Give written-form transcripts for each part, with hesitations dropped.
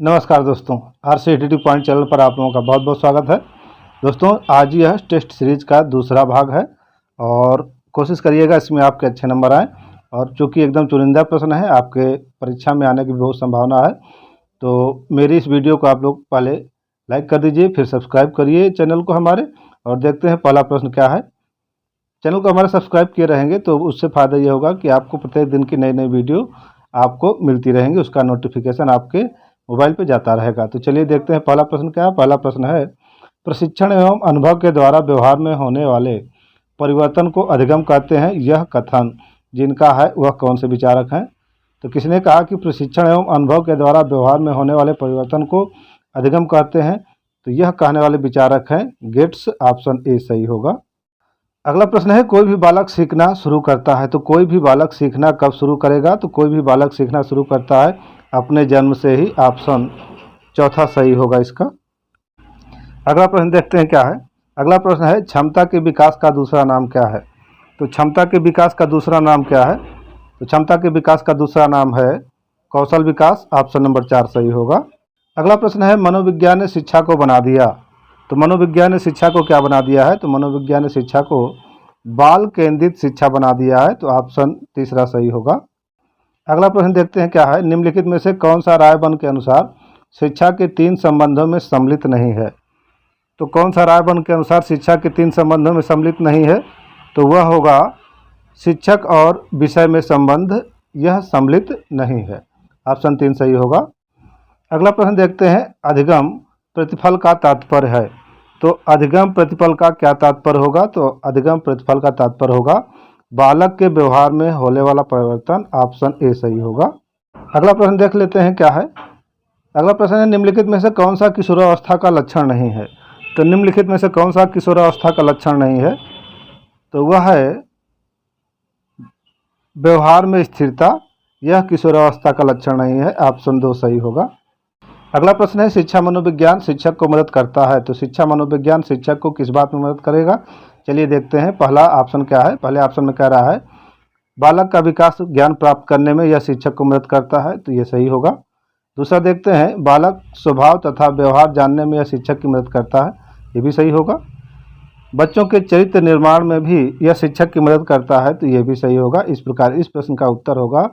नमस्कार दोस्तों, RCETT point channel पर आप लोगों का बहुत बहुत स्वागत है। दोस्तों, आज यह टेस्ट सीरीज का दूसरा भाग है और कोशिश करिएगा इसमें आपके अच्छे नंबर आएँ। और चूँकि एकदम चुनिंदा प्रश्न है, आपके परीक्षा में आने की बहुत संभावना है, तो मेरी इस वीडियो को आप लोग पहले लाइक कर दीजिए, फिर सब्सक्राइब करिए चैनल को हमारे। और देखते हैं पहला प्रश्न क्या है। चैनल को हमारे सब्सक्राइब किए रहेंगे तो उससे फ़ायदा ये होगा कि आपको प्रत्येक दिन की नई नई वीडियो आपको मिलती रहेंगी, उसका नोटिफिकेशन आपके मोबाइल पे जाता रहेगा। तो चलिए देखते हैं पहला प्रश्न क्या है। पहला प्रश्न है, प्रशिक्षण एवं अनुभव के द्वारा व्यवहार में होने वाले परिवर्तन को अधिगम कहते हैं। यह कथन जिनका है वह कौन से विचारक हैं? तो किसने कहा कि प्रशिक्षण एवं अनुभव के द्वारा व्यवहार में होने वाले परिवर्तन को अधिगम कहते हैं? तो यह कहने वाले विचारक हैं गेट्स। ऑप्शन ए सही होगा। अगला प्रश्न है, कोई भी बालक सीखना शुरू करता है। तो कोई भी बालक सीखना कब शुरू करेगा? तो कोई भी बालक सीखना शुरू करता है अपने जन्म से ही। ऑप्शन चौथा सही होगा इसका। अगला प्रश्न देखते हैं क्या है। अगला प्रश्न है, क्षमता के विकास का दूसरा नाम क्या है? तो क्षमता के विकास का दूसरा नाम क्या है? तो क्षमता के विकास का दूसरा नाम है कौशल विकास। ऑप्शन नंबर 4 सही होगा। अगला प्रश्न है, मनोविज्ञान ने शिक्षा को बना दिया। तो मनोविज्ञान ने शिक्षा को क्या बना दिया है? तो मनोविज्ञान ने शिक्षा को बाल केंद्रित शिक्षा बना दिया है। तो ऑप्शन तीसरा सही होगा। अगला प्रश्न देखते हैं क्या है। निम्नलिखित में से कौन सा रायबन के अनुसार शिक्षा के 3 संबंधों में सम्मिलित नहीं है? तो कौन सा रायबन के अनुसार शिक्षा के 3 संबंधों में सम्मिलित नहीं है? तो वह होगा शिक्षक और विषय में संबंध, यह सम्मिलित नहीं है। ऑप्शन 3 सही होगा। अगला प्रश्न देखते हैं, अधिगम प्रतिफल का तात्पर्य है। तो अधिगम प्रतिफल का क्या तात्पर्य होगा? तो अधिगम प्रतिफल का तात्पर्य होगा बालक के व्यवहार में होने वाला परिवर्तन। ऑप्शन ए सही होगा। अगला प्रश्न देख लेते हैं क्या है। अगला प्रश्न है, निम्नलिखित में से कौन सा किशोरावस्था का लक्षण नहीं है? तो निम्नलिखित में से कौन सा किशोरावस्था का लक्षण नहीं है? तो वह है व्यवहार में स्थिरता, यह किशोरावस्था का लक्षण नहीं है। ऑप्शन 2 सही होगा। अगला प्रश्न है, शिक्षा मनोविज्ञान शिक्षक को मदद करता है। तो शिक्षा मनोविज्ञान शिक्षक को किस बात में मदद करेगा? चलिए देखते हैं पहला ऑप्शन क्या है। पहले ऑप्शन में कह रहा है बालक का विकास ज्ञान प्राप्त करने में यह शिक्षक को मदद करता है। तो यह सही होगा। दूसरा देखते हैं, बालक स्वभाव तथा व्यवहार जानने में यह शिक्षक की मदद करता है। ये भी सही होगा। बच्चों के चरित्र निर्माण में भी यह शिक्षक की मदद करता है। तो यह भी सही होगा। इस प्रकार इस प्रश्न का उत्तर होगा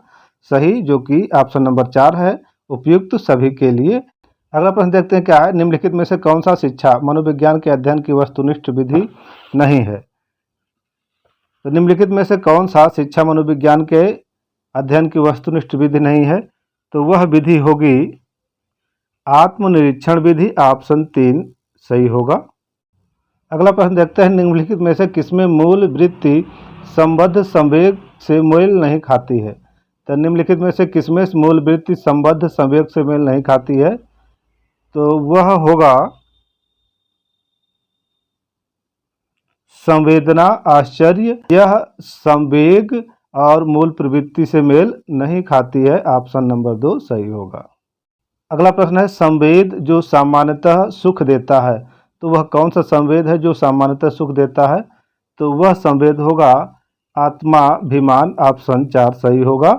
सही, जो कि ऑप्शन नंबर 4 है, उपयुक्त सभी के लिए। अगला प्रश्न देखते हैं क्या है। निम्नलिखित में से कौन सा शिक्षा मनोविज्ञान के अध्ययन की वस्तुनिष्ठ विधि नहीं है? तो निम्नलिखित में से कौन सा शिक्षा मनोविज्ञान के अध्ययन की वस्तुनिष्ठ विधि नहीं है? तो वह विधि होगी आत्मनिरीक्षण विधि। ऑप्शन 3 सही होगा। अगला प्रश्न देखते हैं, निम्नलिखित में से किसमें मूल वृत्ति संबद्ध संवेग से मेल नहीं खाती है? तो निम्नलिखित में से किसमें मूल वृत्ति संबद्ध संवेग से मेल नहीं खाती है? तो वह होगा संवेदना आश्चर्य, यह संवेग और मूल प्रवृत्ति से मेल नहीं खाती है। ऑप्शन नंबर 2 सही होगा। अगला प्रश्न है, संवेद जो सामान्यतः सुख देता है। तो वह कौन सा संवेद है जो सामान्यतः सुख देता है? तो वह संवेद होगा आत्माभिमान। ऑप्शन 4 सही होगा।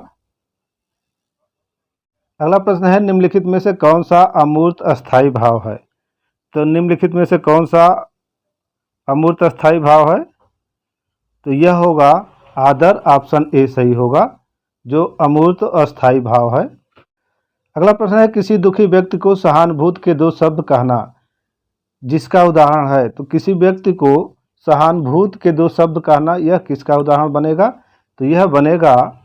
अगला प्रश्न है, निम्नलिखित में से कौन सा अमूर्त अस्थाई भाव है? तो निम्नलिखित में से कौन सा अमूर्त अस्थाई भाव है? तो यह होगा आदर। ऑप्शन ए सही होगा, जो अमूर्त अस्थाई भाव है। अगला प्रश्न है, किसी दुखी व्यक्ति को सहानुभूति के 2 शब्द कहना, जिसका उदाहरण है। तो किसी व्यक्ति को सहानुभूति के 2 शब्द कहना, यह किसका उदाहरण बनेगा? तो यह बनेगा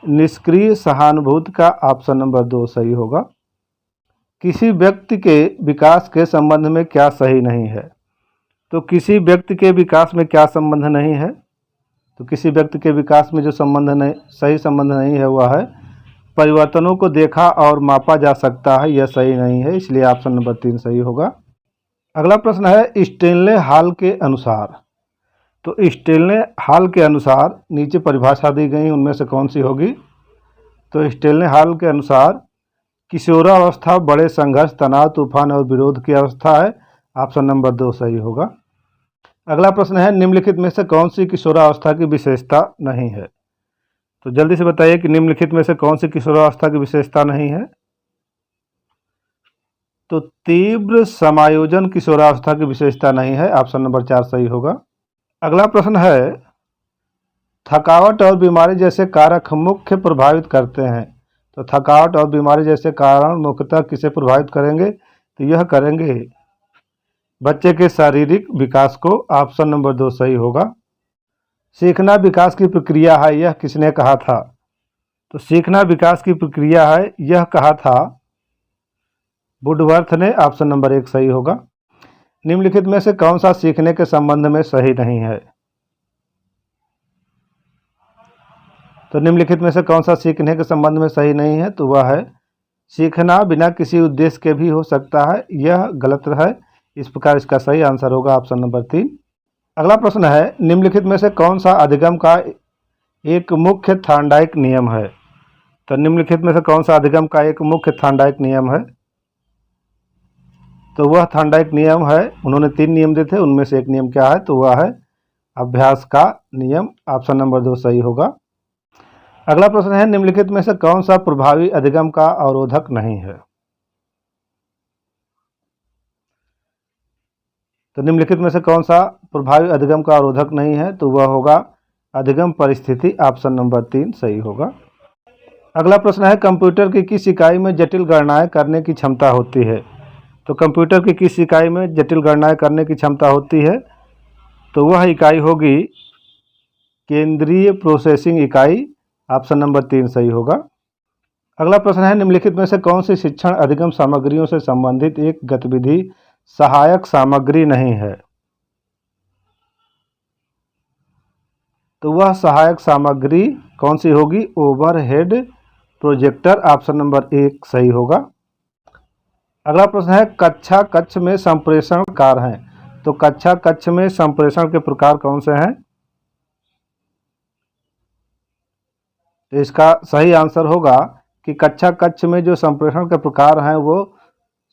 निष्क्रिय सहानुभूति का। ऑप्शन नंबर 2 सही होगा। किसी व्यक्ति के विकास के संबंध में क्या सही नहीं है? तो किसी व्यक्ति के विकास में क्या संबंध नहीं है? तो किसी व्यक्ति के विकास में जो संबंध नहीं, सही संबंध नहीं है, वह है परिवर्तनों को देखा और मापा जा सकता है, यह सही नहीं है। इसलिए ऑप्शन नंबर 3 सही होगा। अगला प्रश्न है, स्टेनले हॉल के अनुसार। तो स्टेनले हॉल के अनुसार नीचे परिभाषा दी गई, उनमें से कौन सी होगी? तो स्टेनले हॉल के अनुसार किशोरावस्था बड़े संघर्ष, तनाव, तूफान और विरोध की अवस्था है। ऑप्शन नंबर 2 सही होगा। अगला प्रश्न है, निम्नलिखित में से कौन सी किशोरावस्था की विशेषता नहीं है? तो जल्दी से बताइए कि निम्नलिखित में से कौन सी किशोरावस्था की विशेषता नहीं है? तो तीव्र समायोजन किशोरावस्था की विशेषता नहीं है, ऑप्शन नंबर 4 सही होगा। अगला प्रश्न है, थकावट और बीमारी जैसे कारक मुख्य प्रभावित करते हैं। तो थकावट और बीमारी जैसे कारण मुख्यतः किसे प्रभावित करेंगे? तो यह करेंगे बच्चे के शारीरिक विकास को, ऑप्शन नंबर 2 सही होगा। सीखना विकास की प्रक्रिया है, यह किसने कहा था? तो सीखना विकास की प्रक्रिया है, यह कहा था वुडवर्थ ने, ऑप्शन नंबर 1 सही होगा। निम्नलिखित में से कौन सा सीखने के संबंध में सही नहीं है? तो निम्नलिखित में से कौन सा सीखने के संबंध में सही नहीं है? तो वह है सीखना बिना किसी उद्देश्य के भी हो सकता है, यह गलत है। इस प्रकार इसका सही आंसर होगा ऑप्शन नंबर 3। अगला प्रश्न है, निम्नलिखित में से कौन सा अधिगम का एक मुख्य थॉर्नडाइक नियम है? तो निम्नलिखित में से कौन सा अधिगम का एक मुख्य थॉर्नडाइक नियम है? तो वह थॉर्नडाइक नियम है, उन्होंने 3 नियम दिए थे, उनमें से एक नियम क्या है? तो वह है अभ्यास का नियम, ऑप्शन नंबर 2 सही होगा। अगला प्रश्न है, निम्नलिखित में से कौन सा प्रभावी अधिगम का अवरोधक नहीं है? तो निम्नलिखित में से कौन सा प्रभावी अधिगम का अवरोधक नहीं है? तो वह होगा अधिगम परिस्थिति, ऑप्शन नंबर 3 सही होगा। अगला प्रश्न है, कंप्यूटर की किस इकाई में जटिल गणनाएं करने की क्षमता होती है? तो कंप्यूटर की किस इकाई में जटिल गणनाएं करने की क्षमता होती है? तो वह इकाई होगी केंद्रीय प्रोसेसिंग इकाई, ऑप्शन नंबर 3 सही होगा। अगला प्रश्न है, निम्नलिखित में से कौन सी शिक्षण अधिगम सामग्रियों से संबंधित एक गतिविधि सहायक सामग्री नहीं है? तो वह सहायक सामग्री कौन सी होगी? ओवरहेड प्रोजेक्टर, ऑप्शन नंबर 1 सही होगा। अगला प्रश्न है, कक्षा कक्ष में संप्रेषण प्रकार हैं। तो कक्षा कक्ष में संप्रेषण के प्रकार कौन से हैं? तो इसका सही आंसर होगा कि कक्षा कक्ष में जो संप्रेषण के प्रकार हैं वो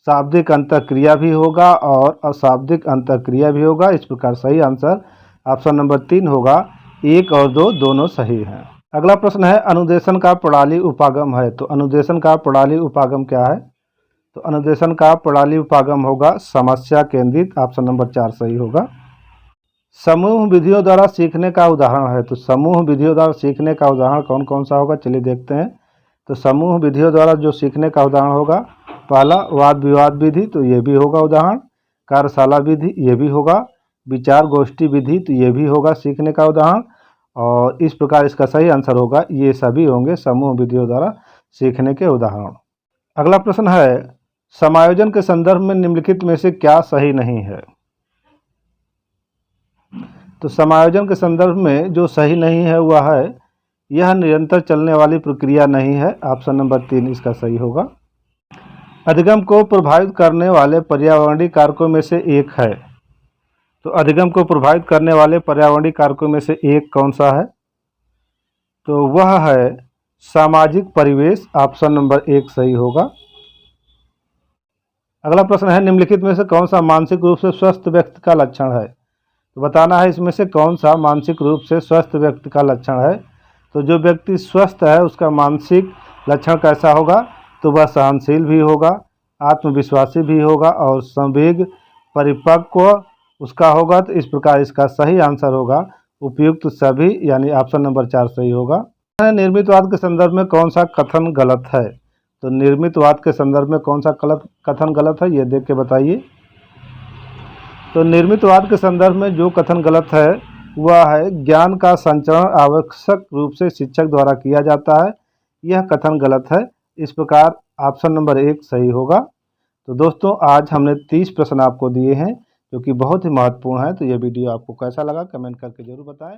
शाब्दिक अंतःक्रिया भी होगा और अशाब्दिक अंतःक्रिया भी होगा। इस प्रकार सही आंसर ऑप्शन नंबर 3 होगा। 1 और 2 दोनों सही हैं। अगला प्रश्न है, अनुदेशन का प्रणाली उपागम है। तो अनुदेशन का प्रणाली उपागम क्या है? तो अनुदेशन का प्रणाली उपागम होगा समस्या केंद्रित, ऑप्शन नंबर 4 सही होगा। समूह विधियों द्वारा सीखने का उदाहरण है। तो समूह विधियों द्वारा सीखने का उदाहरण कौन कौन सा होगा? चलिए देखते हैं। तो समूह विधियों द्वारा जो सीखने का उदाहरण होगा, पहला वाद विवाद विधि, तो ये भी होगा उदाहरण। कार्यशाला विधि, ये भी होगा। विचार गोष्ठी विधि, तो ये भी होगा सीखने का उदाहरण। और इस प्रकार इसका सही आंसर होगा, ये सभी होंगे समूह विधियों द्वारा सीखने के उदाहरण। अगला प्रश्न है, समायोजन के संदर्भ में निम्नलिखित में से क्या सही नहीं है? तो समायोजन के संदर्भ में जो सही नहीं है वह है यह निरंतर चलने वाली प्रक्रिया नहीं है, ऑप्शन नंबर 3 इसका सही होगा। अधिगम को प्रभावित करने वाले पर्यावरणीय कारकों में से एक है। तो अधिगम को प्रभावित करने वाले पर्यावरणीय कारकों में से एक कौन सा है? तो वह है सामाजिक परिवेश, ऑप्शन नंबर 1 सही होगा। अगला प्रश्न है, निम्नलिखित में से कौन सा मानसिक रूप से स्वस्थ व्यक्ति का लक्षण है? तो बताना है इसमें से कौन सा मानसिक रूप से स्वस्थ व्यक्ति का लक्षण है। तो जो व्यक्ति स्वस्थ है उसका मानसिक लक्षण कैसा होगा? तो वह सहनशील भी होगा, आत्मविश्वासी भी होगा और संवेग परिपक्व उसका होगा। तो इस प्रकार इसका सही आंसर होगा उपयुक्त सभी, यानी ऑप्शन नंबर 4 सही होगा। निर्मितवाद के संदर्भ में कौन सा कथन गलत है? तो निर्मितवाद के संदर्भ में कौन सा कथन गलत है, ये देख के बताइए। तो निर्मितवाद के संदर्भ में जो कथन गलत है वह है ज्ञान का संचरण आवश्यक रूप से शिक्षक द्वारा किया जाता है, यह कथन गलत है। इस प्रकार ऑप्शन नंबर 1 सही होगा। तो दोस्तों आज हमने 30 प्रश्न आपको दिए हैं जो कि बहुत ही महत्वपूर्ण है। तो ये वीडियो आपको कैसा लगा कमेंट करके जरूर बताएं।